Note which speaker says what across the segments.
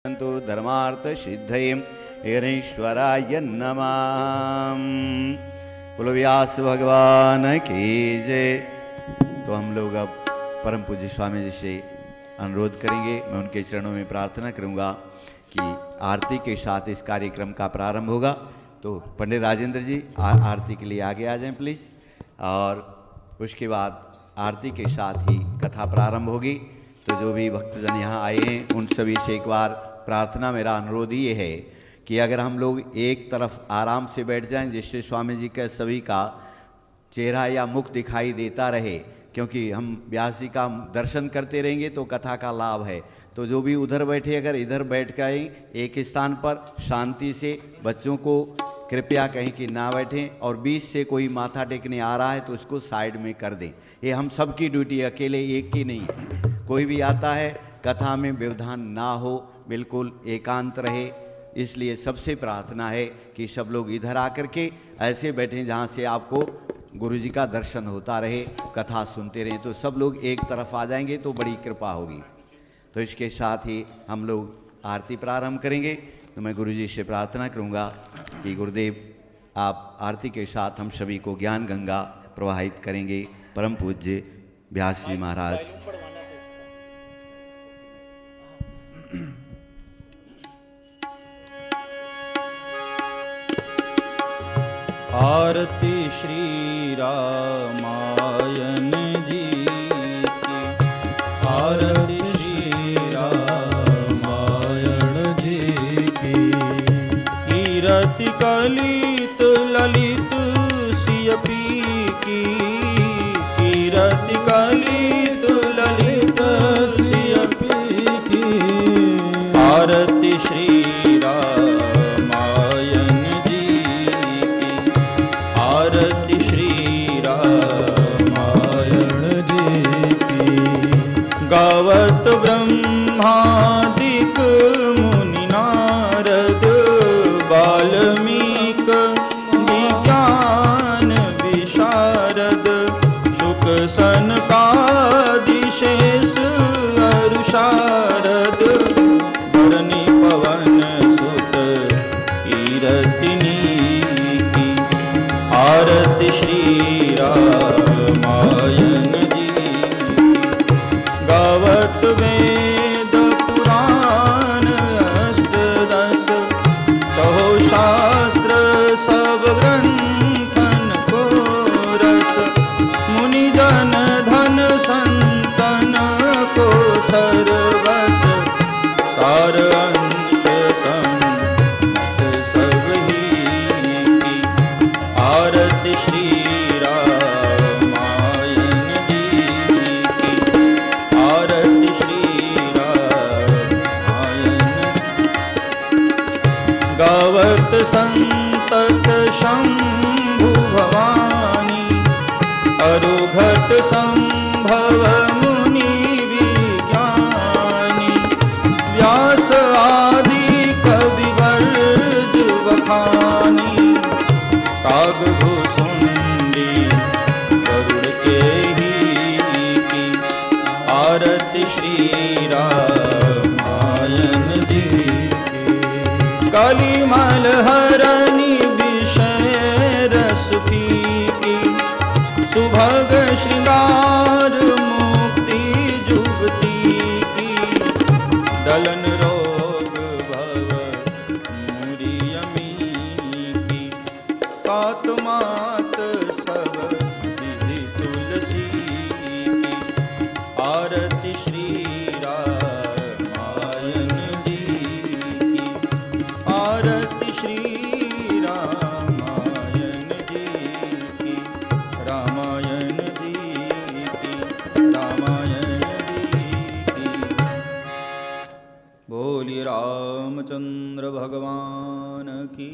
Speaker 1: तो धर्मार्थ सिद्धये ईश्वराय नमः। बोलो व्यास भगवान की जय। तो हम लोग अब परम पूज्य स्वामी जी से अनुरोध करेंगे, मैं उनके चरणों में प्रार्थना करूंगा कि आरती के साथ इस कार्यक्रम का प्रारंभ होगा। तो पंडित राजेंद्र जी आरती के लिए आगे आ जाएं प्लीज़, और उसके बाद आरती के साथ ही कथा प्रारंभ होगी। तो जो भी भक्तजन यहाँ आए हैं उन सभी से एक बार प्रार्थना, मेरा अनुरोध ये है कि अगर हम लोग एक तरफ आराम से बैठ जाएं जिससे स्वामी जी का सभी का चेहरा या मुख दिखाई देता रहे, क्योंकि हम व्यास जी का दर्शन करते रहेंगे तो कथा का लाभ है। तो जो भी उधर बैठे अगर इधर बैठ गए एक स्थान पर शांति से, बच्चों को कृपया कहीं कि ना बैठें, और बीच से कोई माथा टेकने आ रहा है तो उसको साइड में कर दें। ये हम सबकी ड्यूटी, अकेले एक की नहीं है। कोई भी आता है कथा में व्यवधान ना हो, बिल्कुल एकांत रहे। इसलिए सबसे प्रार्थना है कि सब लोग इधर आकर के ऐसे बैठें जहाँ से आपको गुरु जी का दर्शन होता रहे, कथा सुनते रहें। तो सब लोग एक तरफ आ जाएंगे तो बड़ी कृपा होगी। तो इसके साथ ही हम लोग आरती प्रारंभ करेंगे। तो मैं गुरु जी से प्रार्थना करूँगा कि गुरुदेव आप आरती के साथ हम सभी को ज्ञान गंगा प्रवाहित करेंगे। परम पूज्य व्यास जी महाराज।
Speaker 2: आरती श्री रामायण जी की, आरती श्री रामायण जी की। कीरति कलित ललित सियपी की, कीरति कलित ललित सियपी की। आरती श्री गावत ब्रह्मादिक मुनि नारद, वाल्मीक विज्ञान विशारद। शुक सनकादि शेष अरु शारद, धरणी पवन सुत कीरतिनी की। आरती श्री रामायण गावत वेद पुराण अष्टदश, कहो शास्त्र सब ग्रंथन को रस। मुनि जन धन संतन को सर्वस, सार अंश संत सब ही की। आरती श्री गावत संतत शंभु भवानी, अरुघट संभव मुनि विज्ञानी। व्यास आदि कवि वर्ज बखानी, काग भुसुंडी गरुड़ के ही की। आरती श्री रामायण जी। कलिमल हरनि विषय रस पीकी, सुभग श्रृंगार मुक्ति जुगती की। दलन रोग भव मूरी अमी की, तात मात सब विधि तुलसी की। आरती श्री आरती श्री रामायण जी की, रामायण जी की, रामायण जी की। बोलिए रामचंद्र भगवान की।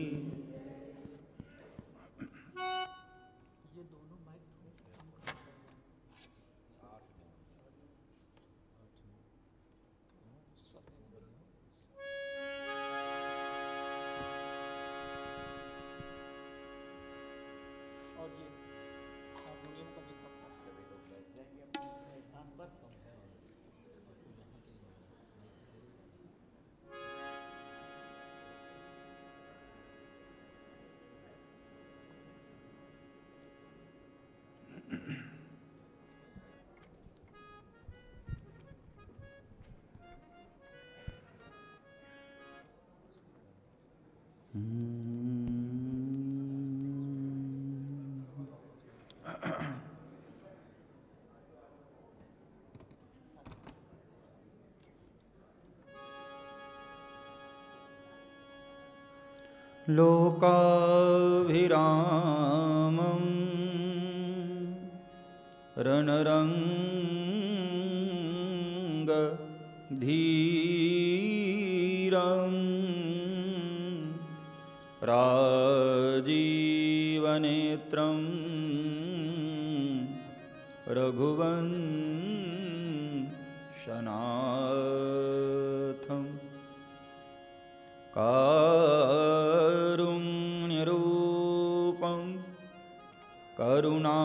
Speaker 2: लोकाभिरामं रणरङ्गधीरं राजीवनेत्रं रघुवंशनाथं कारुण्यरूपं करुणाकरन्तं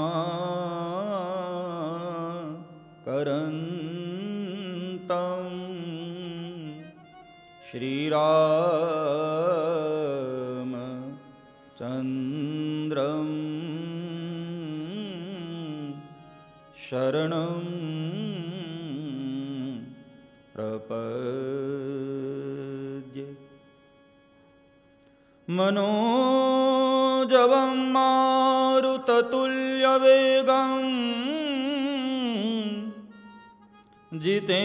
Speaker 2: श्रीरामचन्द्रं शरणं प्रपद्ये। मनोजवं मारुततुल्यवेगं जितेन्द्रियं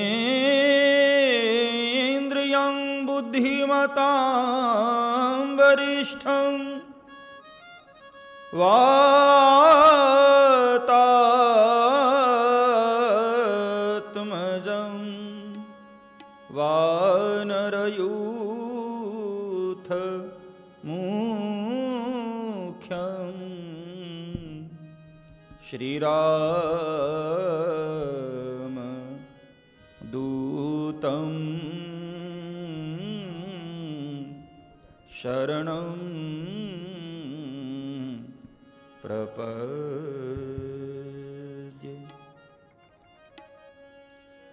Speaker 2: बुद्धिमतां वरिष्ठं वातात्मजं वानरयूथ मुख्यं श्रीरामदूतं शरणं प्रपद्ये।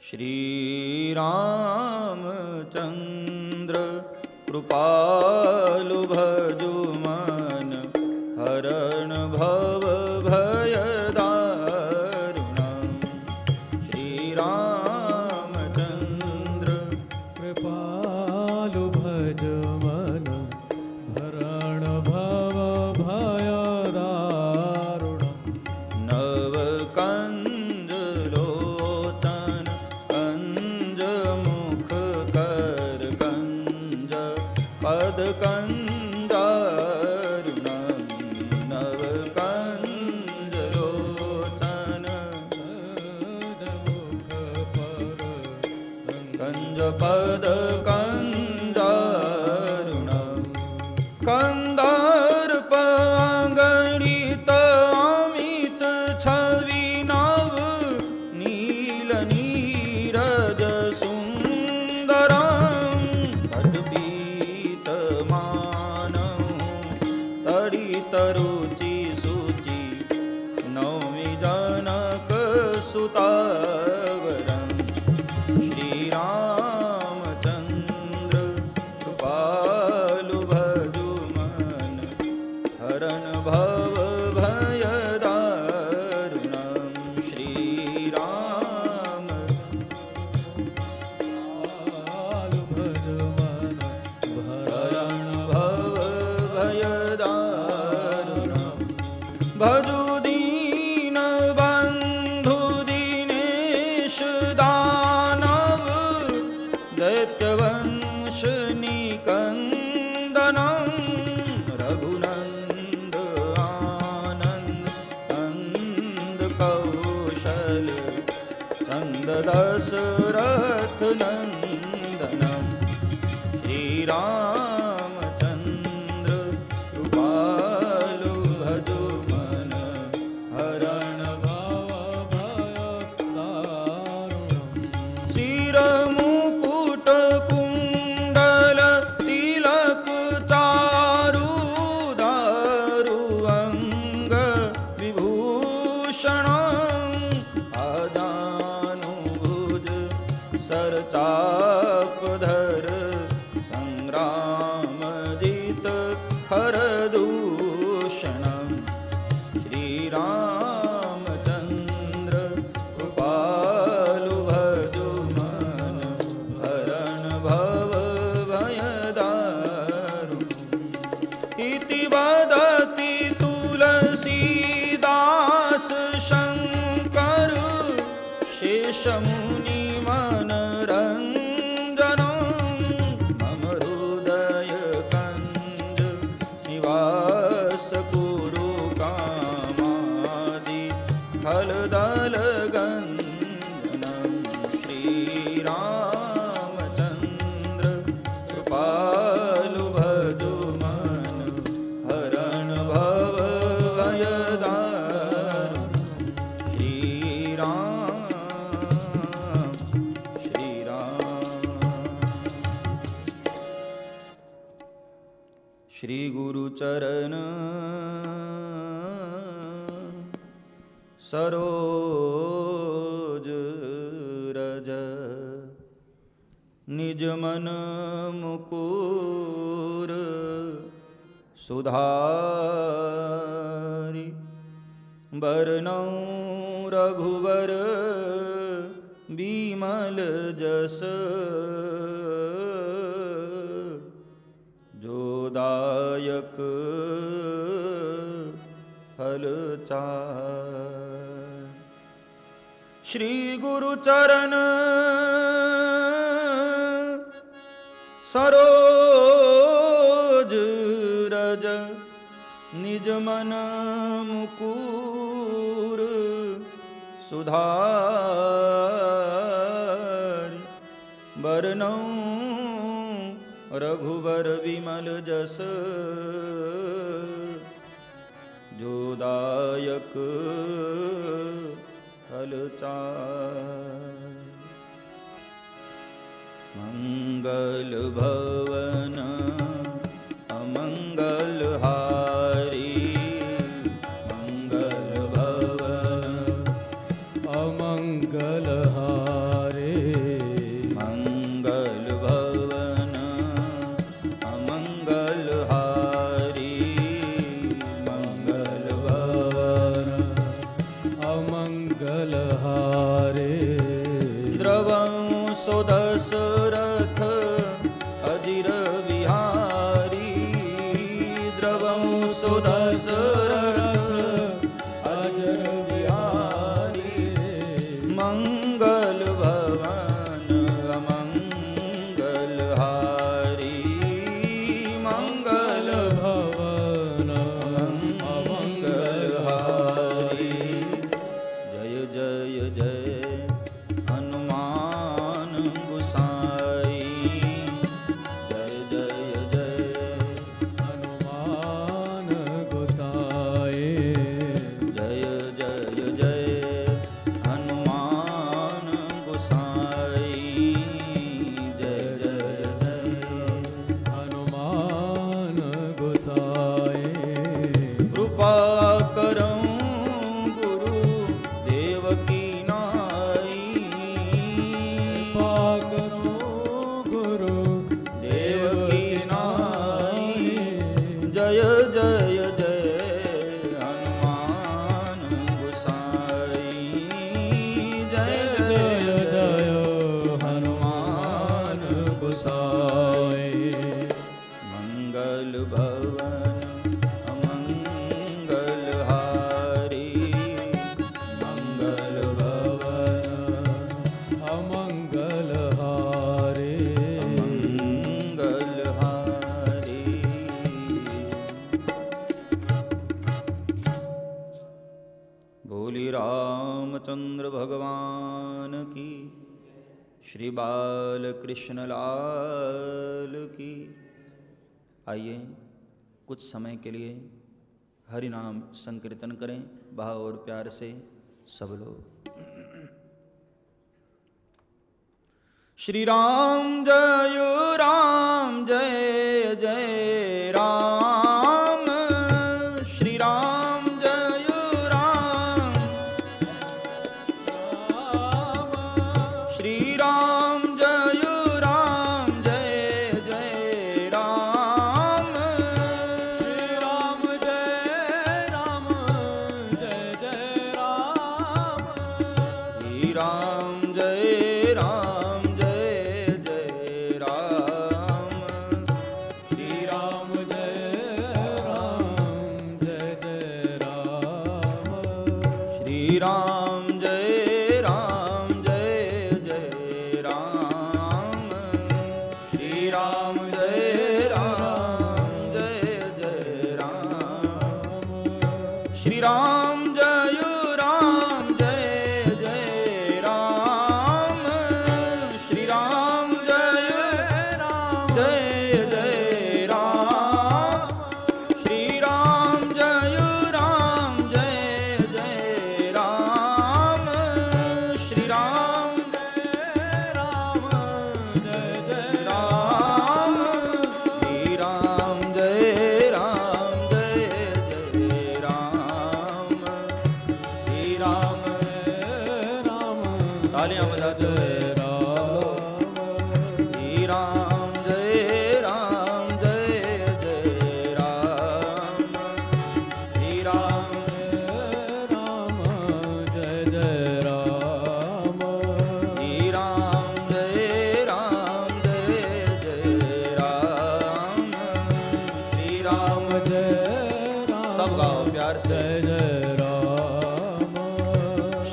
Speaker 2: श्रीरामचन्द्र कृपालु भजुमन हरण भव भयदारुणं। श्रीरामचन्द्र
Speaker 3: कृपालु भजुमन हरण भव भयदारुणं।
Speaker 2: नवकञ्जलोचन कञ्जमुख कर कञ्ज पदकञ्जारुणं। नवकञ्जलोचन कञ्जपदकञ्जारुणं। कन्दर्पाङ्गणित अमित छवि नव नील नीरज सुन्दरं। पटपीतमानं तडितरुचि शुचि नौमि जनकसुतावरं। श्रीरामचन्द्र कृपालु भजुमन हरण भव भयदारुणं। श्रीराम
Speaker 3: कृपालु भजुमन
Speaker 2: हरण भव भयदारुणं। भजु दीन बन्धु दीनेश दानव दैत्यवंश निकन्दनं। रघुनन्द आनन्द कंद कौशल चन्द दशरथ नन्दनं। श्रीरामचन्द्र कृपालु भजुमन हरण
Speaker 3: भव भयदारुणं।
Speaker 2: शिरमुकुट कुण्डल तिलक चारु दारु अङ्ग विभूषणं। आदानुभुज सरचापधर संग्रामजित खरदूषणं। श्रीरामचन्द्र कृपालु भजुमन हरण भव भयदारुणं। मुनि मनरञ्जनं मम हृदय कञ्ज निवास कुरु कामादि फलदलगञ्जनं श्रीरामचन्द्र कृपालु भजु मन हरण भव भयदारुण श्री गुरु चरण सरोज रज निज मन मुकुर सुधारि बरनौ रघुवर बिमल जस जोदायक फलचार। श्री गुरु चरण सरोज रज निज मन मुकुर सुधारि बरनौ रघुवर विमल जस जोदायक फलचार। मंगल भवन अमंगल हारी मंगल भवन
Speaker 3: अमंगल हारे
Speaker 2: मंगल भवन अमंगल हारी मंगल भवन
Speaker 3: अमंगल हारे
Speaker 2: द्रवं सुदशरथ अजिर विहारी द्रवं सुदशरथ अजिर विहारी मंगल भवन अमंगल हारी मंगल
Speaker 3: भवन
Speaker 2: अमंगल हारी। जय जय जय हनुमान गोसाई जय जय जय
Speaker 3: हनुमान गोसाई
Speaker 2: जय जय जय हनुमान गोसाई जय जय जय
Speaker 3: हनुमान गोसाई
Speaker 2: कृपा करऊं गुरु देव की नाई
Speaker 3: करो गुरु
Speaker 2: देव की नाई जय जय जय हनुमान गोसाई जय
Speaker 3: जय
Speaker 2: जय
Speaker 3: जय हनुमान गोसाई
Speaker 2: मंगल भवन अमंगल हारी मंगल भवन
Speaker 3: अमंगल हारे
Speaker 2: मंगल हारी। बोली रामचंद्र भगवान की श्री बाल कृष्ण लाल की। आइए कुछ समय के लिए हरि नाम संकीर्तन करें भाव और प्यार से सब लोग। श्री राम जय जय राम श्री राम जय राम श्री राम जय जय राम
Speaker 3: श्री राम जय जय राम
Speaker 2: श्री राम जय राम
Speaker 3: श्री राम जय जय राम
Speaker 2: श्री राम जय राम जय राम जय जय राम श्री राम जय राम जय जय राम श्री राम जय राम जय जय राम श्री राम जय राम जय जय राम श्री राम
Speaker 3: जय राम जय जय
Speaker 2: राम श्री राम जय राम जय जय राम श्री राम
Speaker 3: जय राम
Speaker 2: तालियां बजाते हुए श्री राम जय राम जय जय राम श्री राम
Speaker 3: राम जय जय राम
Speaker 2: श्री राम जय राम जय जय राम श्री राम
Speaker 3: जय राम
Speaker 2: सब गाओ प्यार से
Speaker 3: जय जय राम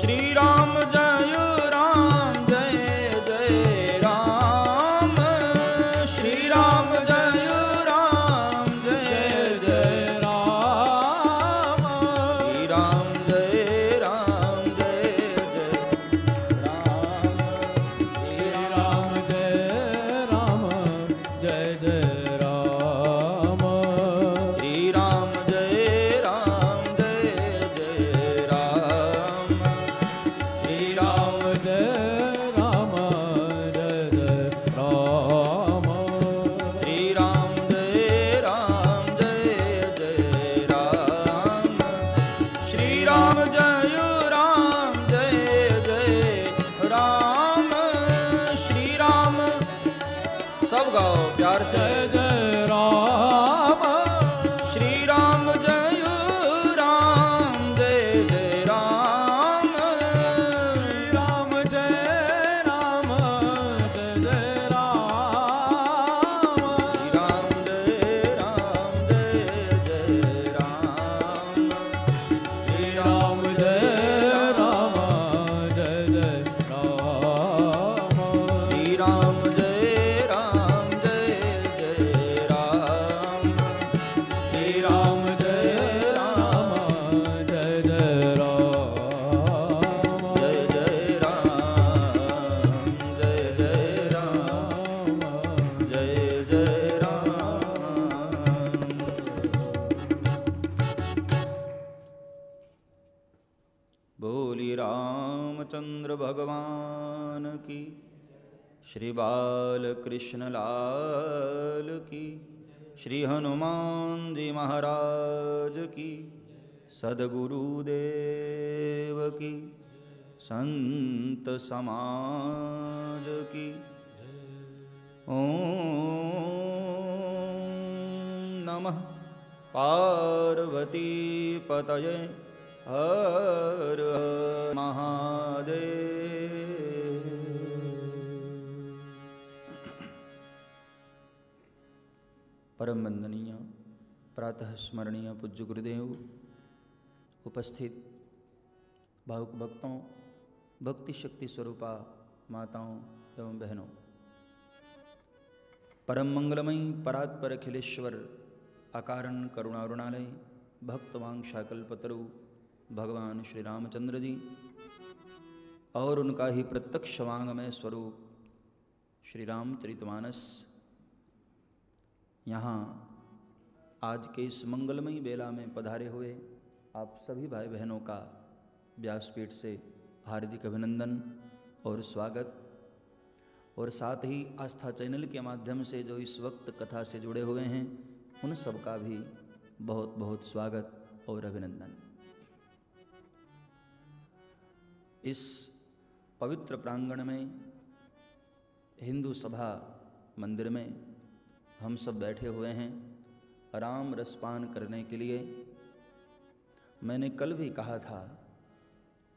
Speaker 2: श्री राम जय राम जय जय राम श्री राम जय राम जय जय
Speaker 3: राम
Speaker 2: श्री राम जय राम जय जय राम श्री
Speaker 3: राम जय राम जय जय राम
Speaker 2: श्री राम जय राम जय जय राम श्री राम
Speaker 3: जय राम जय जय राम
Speaker 2: श्री राम जय राम जय जय राम श्री राम जय राम जय जय राम श्री राम सब गाओ प्यार से
Speaker 3: जय जय राम
Speaker 2: श्री राम जय राम जय जय राम
Speaker 3: श्री राम जय राम जय जय राम
Speaker 2: श्री राम जय राम जय जय राम श्री
Speaker 3: राम जय राम जय जय राम
Speaker 2: श्री राम जय राम जय जय राम श्री राम
Speaker 3: जय राम जय जय राम
Speaker 2: जय जय राम जय जय राम जय जय राम बोली रामचंद्र भगवान की श्री बाल कृष्ण लाल की श्री हनुमान जी महाराज की सदगुरुदेव की संत समाज की ओम नमः पार्वती पतये हर हर महादेव। परम वंदनीय प्रातः स्मरणीय पूज्य गुरुदेव, उपस्थित भावुक भक्तों, भक्ति शक्ति स्वरूपा माताओं एवं बहनों, परम मंगलमयी परात्पर अखिलेश्वर अकारण करुणारुणालय भक्तवांशाकल्पतरु भगवान श्री रामचंद्र जी और उनका ही प्रत्यक्ष वांगमय स्वरूप श्री रामचरितमानस यहाँ आज के इस मंगलमयी बेला में पधारे हुए आप सभी भाई बहनों का व्यासपीठ से हार्दिक अभिनंदन और स्वागत, और साथ ही आस्था चैनल के माध्यम से जो इस वक्त कथा से जुड़े हुए हैं उन सबका भी बहुत बहुत स्वागत और अभिनंदन। इस पवित्र प्रांगण में हिंदू सभा मंदिर में हम सब बैठे हुए हैं राम रसपान करने के लिए। मैंने कल भी कहा था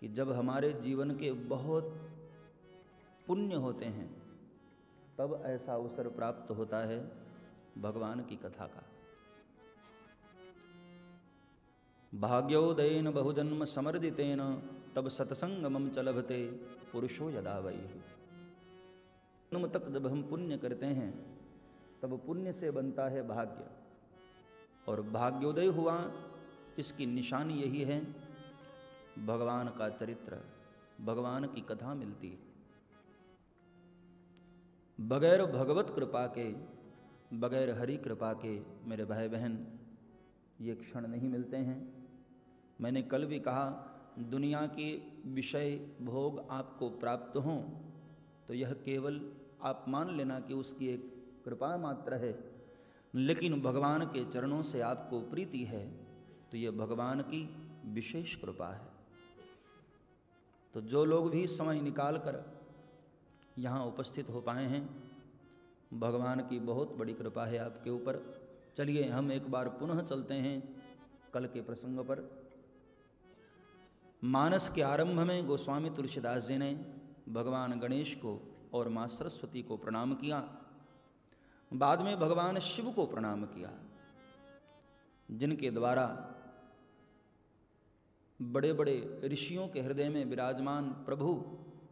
Speaker 2: कि जब हमारे जीवन के बहुत पुण्य होते हैं तब ऐसा अवसर प्राप्त होता है भगवान की कथा का। भाग्योदयेन बहुजन्म समर्दितेन तब सत्संगमम च लभते पुरुषो यदा वै। जन्म तक जब हम पुण्य करते हैं तब पुण्य से बनता है भाग्य, और भाग्योदय हुआ इसकी निशानी यही है, भगवान का चरित्र, भगवान की कथा मिलती है। बगैर भगवत कृपा के, बगैर हरि कृपा के मेरे भाई बहन ये क्षण नहीं मिलते हैं। मैंने कल भी कहा, दुनिया के विषय भोग आपको प्राप्त हों तो यह केवल आप मान लेना कि उसकी एक कृपा मात्र है, लेकिन भगवान के चरणों से आपको प्रीति है तो यह भगवान की विशेष कृपा है। तो जो लोग भी समय निकाल कर यहाँ उपस्थित हो पाए हैं, भगवान की बहुत बड़ी कृपा है आपके ऊपर। चलिए हम एक बार पुनः चलते हैं कल के प्रसंग पर। मानस के आरंभ में गोस्वामी तुलसीदास जी ने भगवान गणेश को और माँ सरस्वती को प्रणाम किया, बाद में भगवान शिव को प्रणाम किया, जिनके द्वारा बड़े बड़े ऋषियों के हृदय में विराजमान प्रभु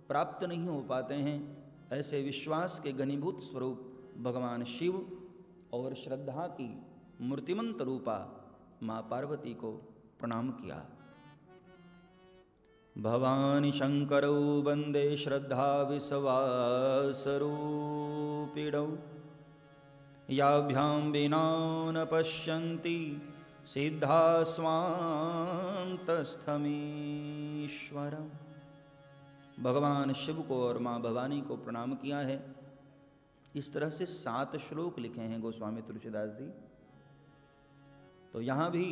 Speaker 2: प्राप्त नहीं हो पाते हैं। ऐसे विश्वास के घनीभूत स्वरूप भगवान शिव और श्रद्धा की मूर्तिमंत रूपा माँ पार्वती को प्रणाम किया। भवानी शंकरौ वंदे श्रद्धा विश्वासरूपिणौ, याभ्यां विना न पश्यन्ति सिद्धा स्वान्तस्थमीश्वरम्। भगवान शिव को और माँ भवानी को प्रणाम किया है। इस तरह से 7 श्लोक लिखे हैं गोस्वामी तुलसीदास जी। तो यहाँ भी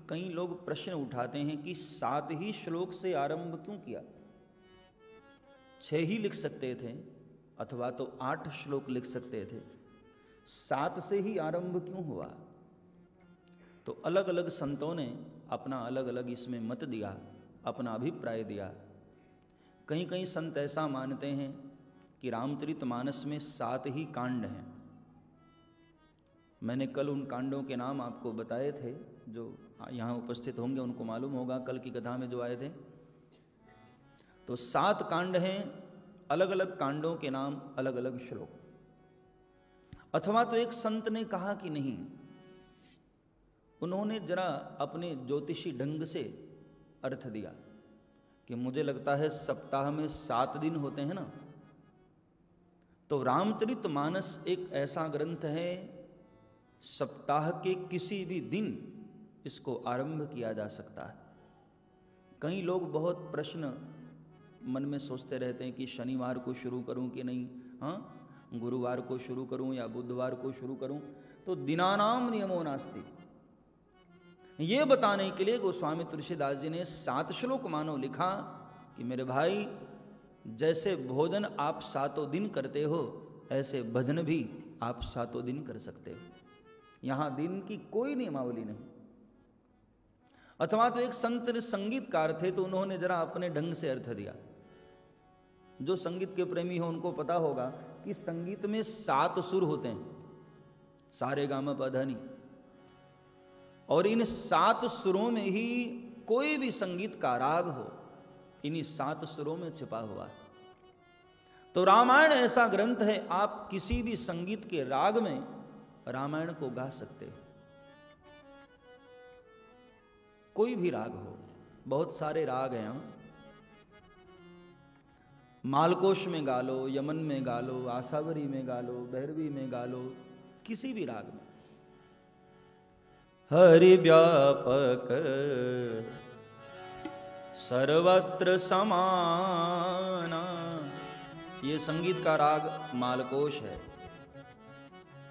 Speaker 2: कई लोग प्रश्न उठाते हैं कि 7 ही श्लोक से आरंभ क्यों किया, 6 ही लिख सकते थे अथवा तो 8 श्लोक लिख सकते थे, 7 से ही आरंभ क्यों हुआ। तो अलग अलग संतों ने अपना अलग अलग इसमें मत दिया, अपना अभिप्राय दिया। कहीं कहीं संत ऐसा मानते हैं कि रामचरितमानस में 7 ही कांड हैं। मैंने कल उन कांडों के नाम आपको बताए थे, जो यहाँ उपस्थित होंगे उनको मालूम होगा, कल की कथा में जो आए थे। तो 7 कांड हैं, अलग अलग कांडों के नाम, अलग अलग श्लोक। अथवा तो एक संत ने कहा कि नहीं, उन्होंने जरा अपने ज्योतिषी ढंग से अर्थ दिया कि मुझे लगता है सप्ताह में 7 दिन होते हैं ना, तो रामचरितमानस एक ऐसा ग्रंथ है, सप्ताह के किसी भी दिन इसको आरंभ किया जा सकता है। कई लोग बहुत प्रश्न मन में सोचते रहते हैं कि शनिवार को शुरू करूं कि नहीं, हाँ, गुरुवार को शुरू करूं या बुधवार को शुरू करूं। तो दिनानाम नियमो नास्ति, ये बताने के लिए गोस्वामी तुलसीदास जी ने 7 श्लोक मानो लिखा कि मेरे भाई, जैसे भोजन आप 7 दिन करते हो, ऐसे भजन भी आप 7 दिन कर सकते हो। यहां दिन की कोई नियमावली नहीं। अथवा तो एक संत संगीतकार थे, तो उन्होंने जरा अपने ढंग से अर्थ दिया। जो संगीत के प्रेमी हो उनको पता होगा कि संगीत में 7 सुर होते हैं, सारे गा म प ध नि, और इन 7 सुरों में ही कोई भी संगीत का राग हो, इन्हीं 7 सुरों में छिपा हुआ है। तो रामायण ऐसा ग्रंथ है, आप किसी भी संगीत के राग में रामायण को गा सकते हो, कोई भी राग हो। बहुत सारे राग हैं, मालकोश में गा लो, यमन में गा लो, आसावरी में गा लो, भैरवी में गा लो, किसी भी राग में। हरि व्यापक सर्वत्र समाना, ये संगीत का राग मालकोश है।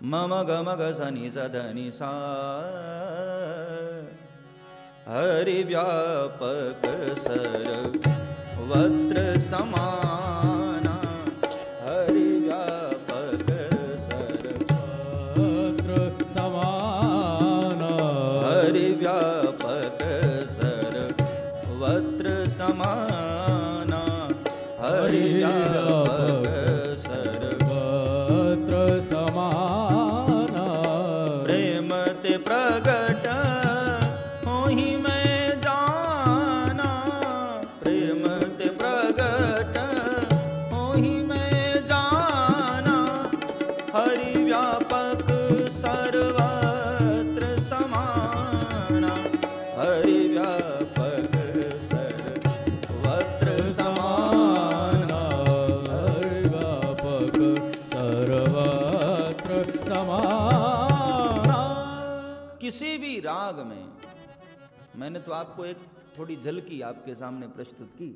Speaker 2: मम गम ग सनि स धनि सा, हरि व्यापक सर्वत्र समाना, हरि व्यापक सर्वत्र समाना, हरि व्यापक सर्वत्र समाना, हरि व्यापक सर्वत्र समाना। प्रेम ते प्रगट होहि मैं जाना, प्रेम ते प्रगट होहि मैं जाना, हरि व्यापक किसी भी राग में, मैंने तो आपको एक थोड़ी झलकी आपके सामने प्रस्तुत की।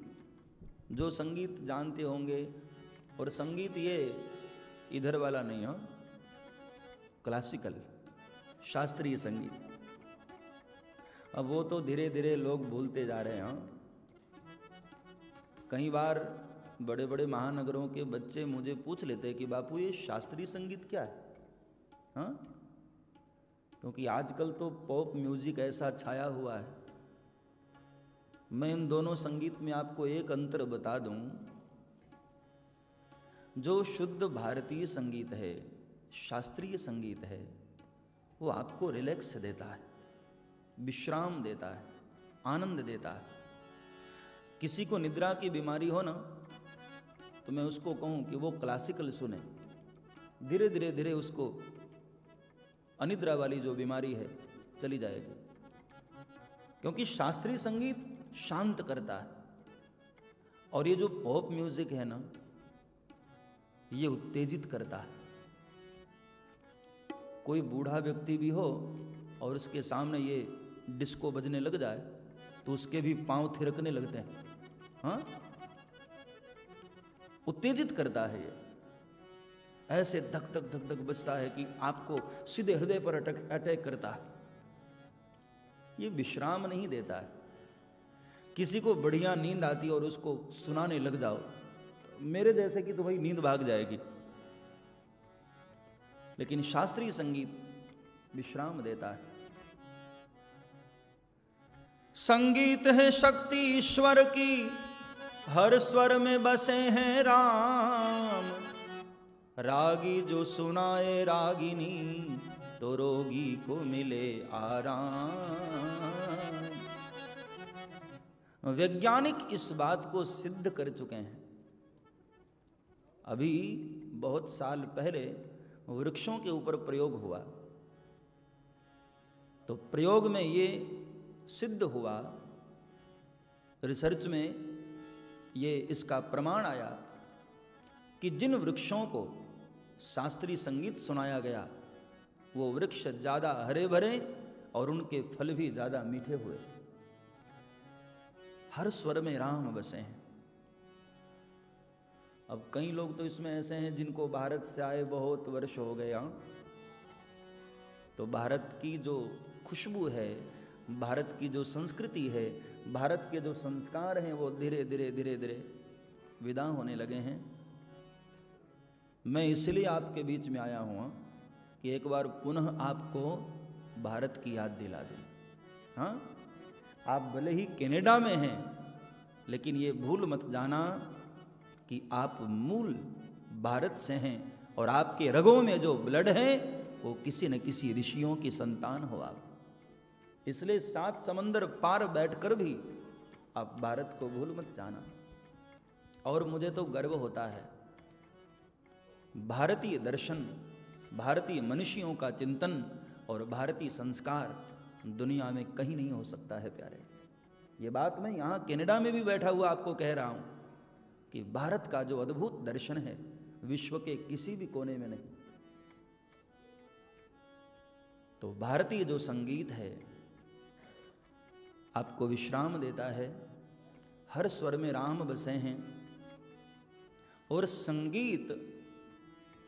Speaker 2: जो संगीत जानते होंगे, और संगीत ये इधर वाला नहीं हो, क्लासिकल शास्त्रीय संगीत। अब वो तो धीरे धीरे लोग भूलते जा रहे हैं। कई बार बड़े बड़े महानगरों के बच्चे मुझे पूछ लेते हैं कि बापू ये शास्त्रीय संगीत क्या है? हाँ, क्योंकि आजकल तो पॉप म्यूजिक ऐसा छाया हुआ है। मैं इन दोनों संगीत में आपको एक अंतर बता दूं। जो शुद्ध भारतीय संगीत है, शास्त्रीय संगीत है, वो आपको रिलैक्स देता है, विश्राम देता है, आनंद देता है। किसी को निद्रा की बीमारी हो ना, तो मैं उसको कहूं कि वो क्लासिकल सुने, धीरे धीरे धीरे उसको अनिद्रा वाली जो बीमारी है चली जाएगी। क्योंकि शास्त्रीय संगीत शांत करता है, और ये जो पॉप म्यूजिक है ना, ये उत्तेजित करता है। कोई बूढ़ा व्यक्ति भी हो और उसके सामने ये डिस्को बजने लग जाए तो उसके भी पांव थिरकने लगते हैं। हाँ, उत्तेजित करता है ये, ऐसे धक धक धक धक बजता है कि आपको सीधे हृदय पर अटैक करता है। ये विश्राम नहीं देता है। किसी को बढ़िया नींद आती है और उसको सुनाने लग जाओ, मेरे जैसे कि तो भाई नींद भाग जाएगी। लेकिन शास्त्रीय संगीत विश्राम देता है। संगीत है शक्ति ईश्वर की, हर स्वर में बसे हैं राम। रागी जो सुनाए रागिनी, तो रोगी को मिले आराम। वैज्ञानिक इस बात को सिद्ध कर चुके हैं। अभी बहुत साल पहले वृक्षों के ऊपर प्रयोग हुआ, तो प्रयोग में ये सिद्ध हुआ, रिसर्च में ये इसका प्रमाण आया कि जिन वृक्षों को शास्त्रीय संगीत सुनाया गया, वो वृक्ष ज़्यादा हरे भरे और उनके फल भी ज़्यादा मीठे हुए। हर स्वर में राम बसे हैं। अब कई लोग तो इसमें ऐसे हैं जिनको भारत से आए बहुत वर्ष हो गए। तो भारत की जो खुशबू है, भारत की जो संस्कृति है, भारत के जो संस्कार हैं, वो धीरे धीरे धीरे धीरे विदा होने लगे हैं। मैं इसलिए आपके बीच में आया हूँ कि एक बार पुनः आपको भारत की याद दिला दूँ। हाँ, आप भले ही कनाडा में हैं, लेकिन ये भूल मत जाना कि आप मूल भारत से हैं, और आपके रगों में जो ब्लड है वो किसी न किसी ऋषियों की संतान हो आप। इसलिए 7 समंदर पार बैठकर भी आप भारत को भूल मत जाना। और मुझे तो गर्व होता है, भारतीय दर्शन, भारतीय मनुष्यों का चिंतन और भारतीय संस्कार दुनिया में कहीं नहीं हो सकता है प्यारे। ये बात मैं यहाँ कनाडा में भी बैठा हुआ आपको कह रहा हूँ कि भारत का जो अद्भुत दर्शन है, विश्व के किसी भी कोने में नहीं। तो भारतीय जो संगीत है आपको विश्राम देता है। हर स्वर में राम बसे हैं। और संगीत,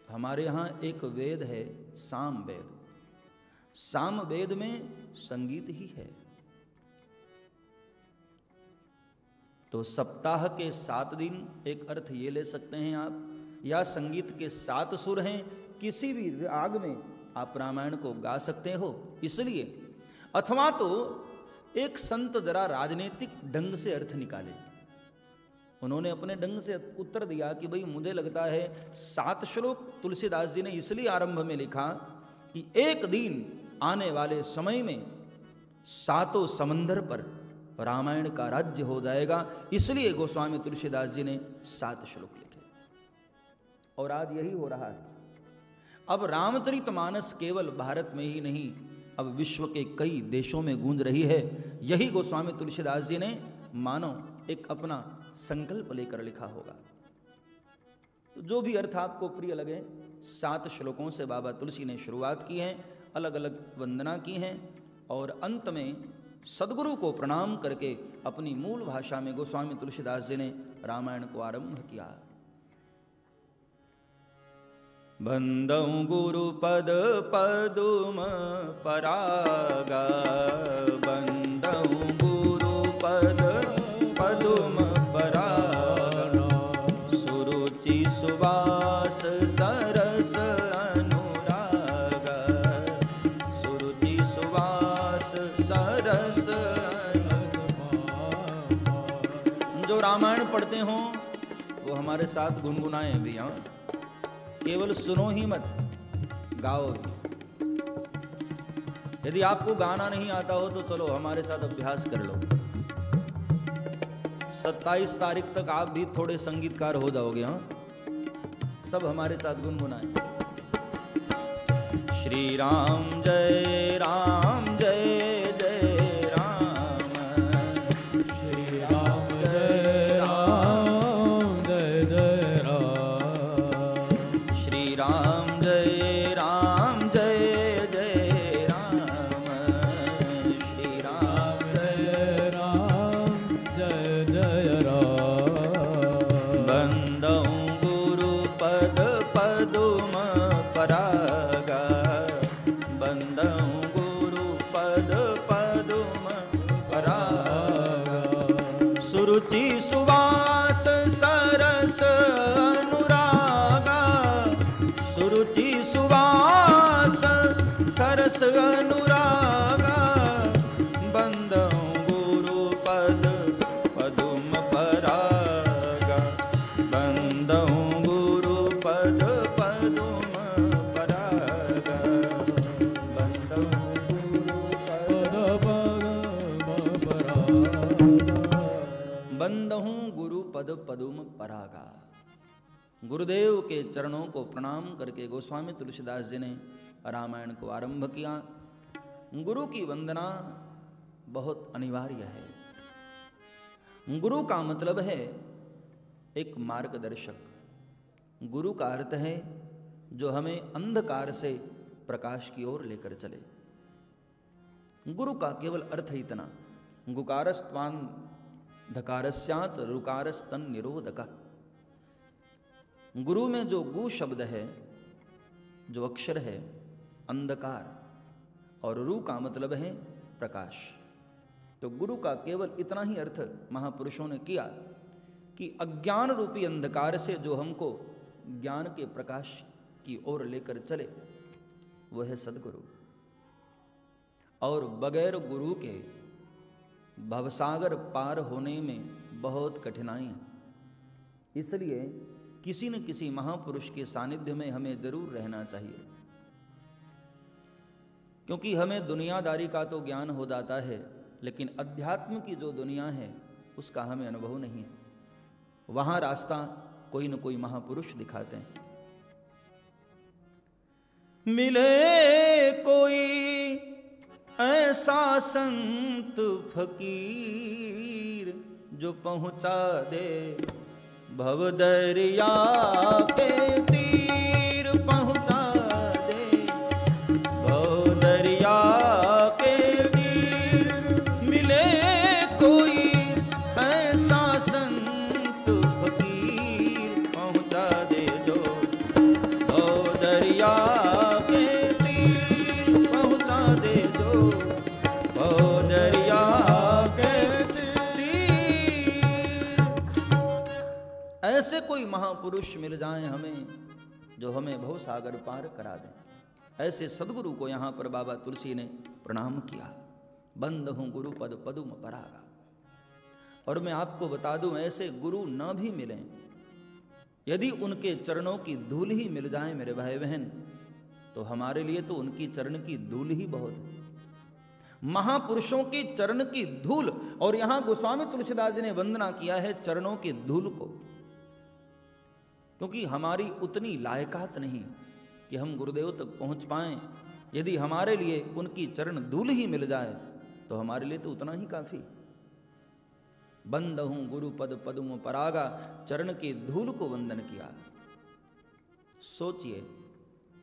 Speaker 2: हमारे यहाँ एक वेद है साम वेद। साम वेद में संगीत ही है। तो सप्ताह के 7 दिन, एक अर्थ ये ले सकते हैं आप, या संगीत के 7 सुर हैं, किसी भी राग में आप रामायण को गा सकते हो इसलिए। अथवा तो एक संत जरा राजनीतिक ढंग से अर्थ निकाले, उन्होंने अपने ढंग से उत्तर दिया कि भाई मुझे लगता है 7 श्लोक तुलसीदास जी ने इसलिए आरंभ में लिखा कि एक दिन आने वाले समय में 7 समंदर पर रामायण का राज्य हो जाएगा, इसलिए गोस्वामी तुलसीदास जी ने 7 श्लोक लिखे। और आज यही हो रहा है। अब रामचरितमानस केवल भारत में ही नहीं, अब विश्व के कई देशों में गूंज रही है। यही गोस्वामी तुलसीदास जी ने मानो एक अपना संकल्प लेकर लिखा होगा। तो जो भी अर्थ आपको प्रिय लगे, 7 श्लोकों से बाबा तुलसी ने शुरुआत की है अलग अलग वंदना की हैं और अंत में सद्गुरु को प्रणाम करके अपनी मूल भाषा में गोस्वामी तुलसीदास जी ने रामायण को आरंभ किया। बंदौ गुरु पद पदुम परागा, बंदौ गुरु पद पदुम परागा, सुरुचि सुवास सरस अनुरागा, सुरुचि सुवास सरस। जो रामायण पढ़ते हों वो हमारे साथ गुनगुनाएं भी, हाँ, केवल सुनो ही मत, गाओ भी। यदि आपको गाना नहीं आता हो तो चलो हमारे साथ अभ्यास कर लो। 27 तारीख तक आप भी थोड़े संगीतकार हो जाओगे। हाँ, सब हमारे साथ गुनगुनाएं। श्री राम जय राम जय जय राम,
Speaker 3: श्री राम जय राम जय जय राम,
Speaker 2: श्री राम जय राम जय जय राम, श्री राम
Speaker 3: जय राम जय जय राम।
Speaker 2: बंदौ गुरु पद पदुम परागा, बंदौ गुरु पद पदुम परागा, सुरुचि सुवास सरस अनुरागा, सुरुचि सुवास सरस अनुरागा, बंदौ गुरु पद पदुम परागा, बंदौ गुरु पद पदुम परागा, बंदौ गुरु बंदहु गुरु पद पदुम परागा। गुरुदेव के चरणों को प्रणाम करके गोस्वामी तुलसीदास जी ने रामायण को आरंभ किया। गुरु की वंदना बहुत अनिवार्य है। गुरु का मतलब है एक मार्गदर्शक। गुरु का अर्थ है जो हमें अंधकार से प्रकाश की ओर लेकर चले। गुरु का केवल अर्थ ही इतना, गुकारस्त्वान धकारस्यात् रुकारस्तन निरोधक। गुरु में जो गु शब्द है, जो अक्षर है, अंधकार, और रू का मतलब है प्रकाश। तो गुरु का केवल इतना ही अर्थ महापुरुषों ने किया कि अज्ञान रूपी अंधकार से जो हमको ज्ञान के प्रकाश की ओर लेकर चले, वह है सद्गुरु। और बगैर गुरु के भवसागर पार होने में बहुत कठिनाई है। इसलिए किसी न किसी महापुरुष के सानिध्य में हमें जरूर रहना चाहिए, क्योंकि हमें दुनियादारी का तो ज्ञान हो जाता है, लेकिन अध्यात्म की जो दुनिया है उसका हमें अनुभव नहीं है। वहां रास्ता कोई न कोई महापुरुष दिखाते हैं। मिले कोई ऐसा संत फकीर जो पहुंचा दे भवदरिया के तीर, पहुंचा दे भवदरिया के तीर। मिले कोई ऐसा संत फकीर पहुंचा दे जो भवदरिया के तीर, पहुंचा दे जो भवदरिया के तीर। ऐसे कोई महापुरुष मिल जाएं हमें जो हमें भव सागर पार करा दें। ऐसे सद्गुरु को यहाँ पर बाबा तुलसी ने प्रणाम किया। बंद हूँ गुरु पद पदुम परागा। और मैं आपको बता दूं, ऐसे गुरु न भी मिलें, यदि उनके चरणों की धूल ही मिल जाए मेरे भाई बहन, तो हमारे लिए तो उनकी चरण की धूल ही बहुत है। महापुरुषों की चरण की धूल, और यहां गोस्वामी तुलसीदास जी ने वंदना किया है चरणों की धूल को, क्योंकि हमारी उतनी लायकात नहीं कि हम गुरुदेव तक पहुंच पाएं। यदि हमारे लिए उनकी चरण धूल ही मिल जाए तो हमारे लिए तो उतना ही काफी। बंद हूं गुरु पद पदुम परागा, चरण की धूल को वंदन किया। सोचिए,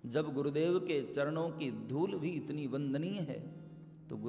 Speaker 2: जब गुरुदेव के चरणों की धूल भी इतनी वंदनीय है